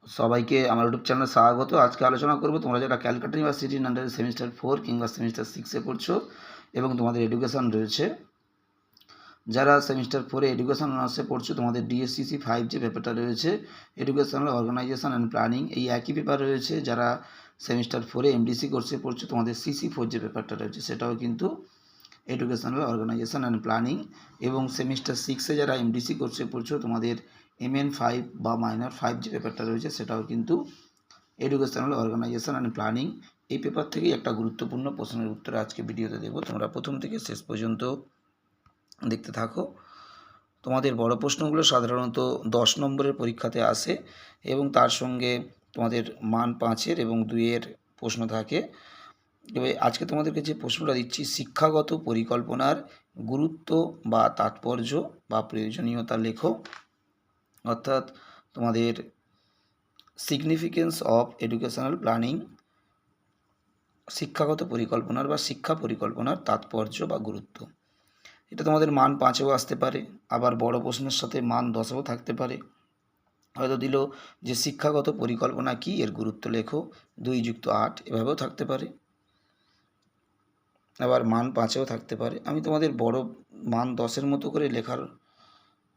সবাইকে আমার ইউটিউব চ্যানেলে স্বাগত। আজকে আলোচনা করব তোমরা যারা ক্যালকাটা ইউনিভার্সিটির আন্ডারে সেমিস্টার 4 কিংবা সেমিস্টার 6-এ পড়ছো এবং তোমাদের এডুকেশন রয়েছে। যারা সেমিস্টার 4-এ এডুকেশন অনার্সে পড়ছো, তোমাদের ডিএসসিসি 5 যে পেপারটা রয়েছে, এডুকেশনাল অর্গানাইজেশন অ্যান্ড প্ল্যানিং, এই একই পেপার রয়েছে। যারা সেমিস্টার 4-এ এমডিসি কোর্সে পড়ছো, তোমাদের সিসি 4 যে পেপারটা রয়েছে সেটাও কিন্তু এডুকেশনাল অর্গানাইজেশন অ্যান্ড প্ল্যানিং। এবং সেমিস্টার 6-এ যারা এমডিসি কোর্সে পড়ছো, তোমাদের MN5 বা মাইনর 5 যে পেপারটা রয়েছে সেটাও কিন্তু এডুকেশনাল অর্গানাইজেশন অ্যান্ড প্ল্যানিং। এই পেপার থেকেই একটা গুরুত্বপূর্ণ প্রশ্নের উত্তর আজকে ভিডিওতে দেবো। তোমরা প্রথম থেকে শেষ পর্যন্ত দেখতে থাকো। তোমাদের বড় প্রশ্নগুলো সাধারণত 10 নম্বরের পরীক্ষাতে আসে এবং তার সঙ্গে তোমাদের মান 5-এর এবং 2-এর প্রশ্ন থাকে। তবে আজকে তোমাদেরকে যে প্রশ্নটা দিচ্ছি, শিক্ষাগত পরিকল্পনার গুরুত্ব বা তাৎপর্য বা প্রয়োজনীয়তা লেখো। অর্থাৎ তোমাদের সিগনিফিকেন্স অফ এডুকেশনাল প্ল্যানিং, শিক্ষাগত পরিকল্পনার বা শিক্ষা পরিকল্পনার তাৎপর্য বা গুরুত্ব। এটা তোমাদের মান 5-এও আসতে পারে, আবার বড় প্রশ্নের সাথে মান 10-এও থাকতে পারে। হয়তো দিল যে শিক্ষাগত পরিকল্পনা কি, এর গুরুত্ব লেখো 2 + 8, এভাবেও থাকতে পারে। আবার মান 5-এও থাকতে পারে। আমি তোমাদের বড় মান 10-এর মতো করে লেখার,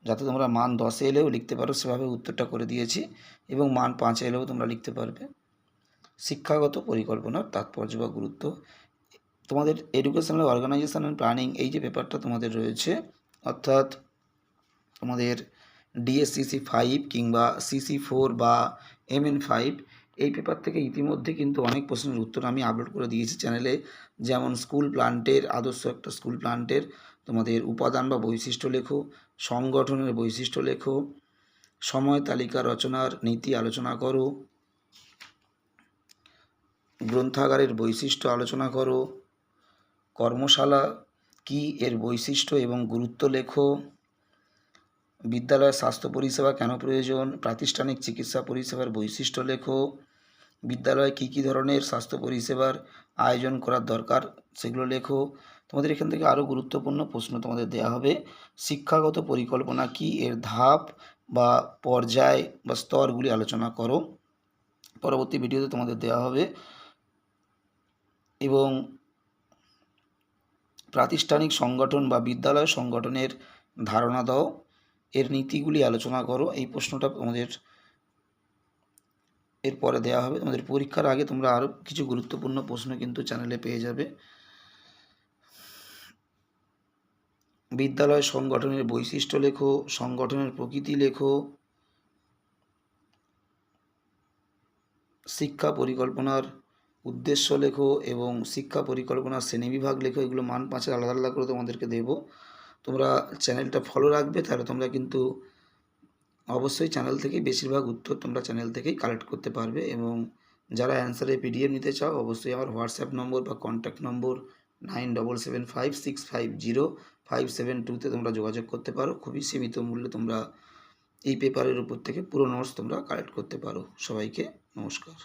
যাতে তোমরা মান 10-এ এলেও লিখতে পারো সেভাবে উত্তরটা করে দিয়েছি, এবং মান 5-এ এলেও তোমরা লিখতে পারবে। শিক্ষাগত পরিকল্পনার তাৎপর্য বা গুরুত্ব। তোমাদের এডুকেশনাল অর্গানাইজেশন অ্যান্ড প্ল্যানিং এই যে পেপারটা তোমাদের রয়েছে, অর্থাৎ তোমাদের ডিএসসিসি 5 কিংবা CC4 বা MN5, এই পেপার থেকে ইতিমধ্যে কিন্তু অনেক প্রশ্নের উত্তর আমি আপলোড করে দিয়েছি চ্যানেলে। যেমন স্কুল প্ল্যান্টের, আদর্শ একটা স্কুল প্ল্যান্টের তোমাদের উপাদান বা বৈশিষ্ট্য লেখো, সংগঠনের বৈশিষ্ট্য লেখো, সময় তালিকা রচনার নীতি আলোচনা করো, গ্রন্থাগারের বৈশিষ্ট্য আলোচনা করো, কর্মশালা কি, এর বৈশিষ্ট্য এবং গুরুত্ব লেখো, বিদ্যালয়ে স্বাস্থ্য পরিষেবা কেন প্রয়োজন, প্রাতিষ্ঠানিক চিকিৎসা পরিষেবার বৈশিষ্ট্য লেখো, বিদ্যালয়ে কী কী ধরনের স্বাস্থ্য পরিষেবার আয়োজন করার দরকার সেগুলো লেখো। তোমাদের এখান থেকে আরও গুরুত্বপূর্ণ প্রশ্ন তোমাদের দেওয়া হবে। শিক্ষাগত পরিকল্পনা কি, এর ধাপ বা পর্যায় বা স্তরগুলি আলোচনা করো, পরবর্তী ভিডিওতে তোমাদের দেওয়া হবে। এবং প্রাতিষ্ঠানিক সংগঠন বা বিদ্যালয় সংগঠনের ধারণা দাও, এর নীতিগুলি আলোচনা করো। এই প্রশ্নটা তোমাদের এরপরে দেওয়া হবে। তোমাদের পরীক্ষার আগে তোমরা আরও কিছু গুরুত্বপূর্ণ প্রশ্ন কিন্তু চ্যানেলে পেয়ে যাবে। বিদ্যালয় সংগঠনের বৈশিষ্ট্য লেখো, সংগঠনের প্রকৃতি লেখো, শিক্ষা পরিকল্পনার উদ্দেশ্য লেখো এবং শিক্ষা পরিকল্পনার শ্রেণীবিভাগ লেখো। এগুলো মান 5-এর আলাদা আলাদা করে তোমাদেরকে দেবো। তোমরা চ্যানেলটা ফলো রাখবে, তাহলে তোমরা কিন্তু অবশ্যই চ্যানেল থেকেই বেশিরভাগ উত্তর তোমরা চ্যানেল থেকেই কালেক্ট করতে পারবে। এবং যারা অ্যান্সারের PDF নিতে চাও, অবশ্যই আমার হোয়াটসঅ্যাপ নম্বর বা কন্ট্যাক্ট নম্বর 9775650572-তে তোমরা যোগাযোগ করতে পারো। খুবই সীমিত মূল্যে তোমরা এই পেপারের উপর থেকে পুরো নোটস তোমরা কালেক্ট করতে পারো। সবাইকে নমস্কার।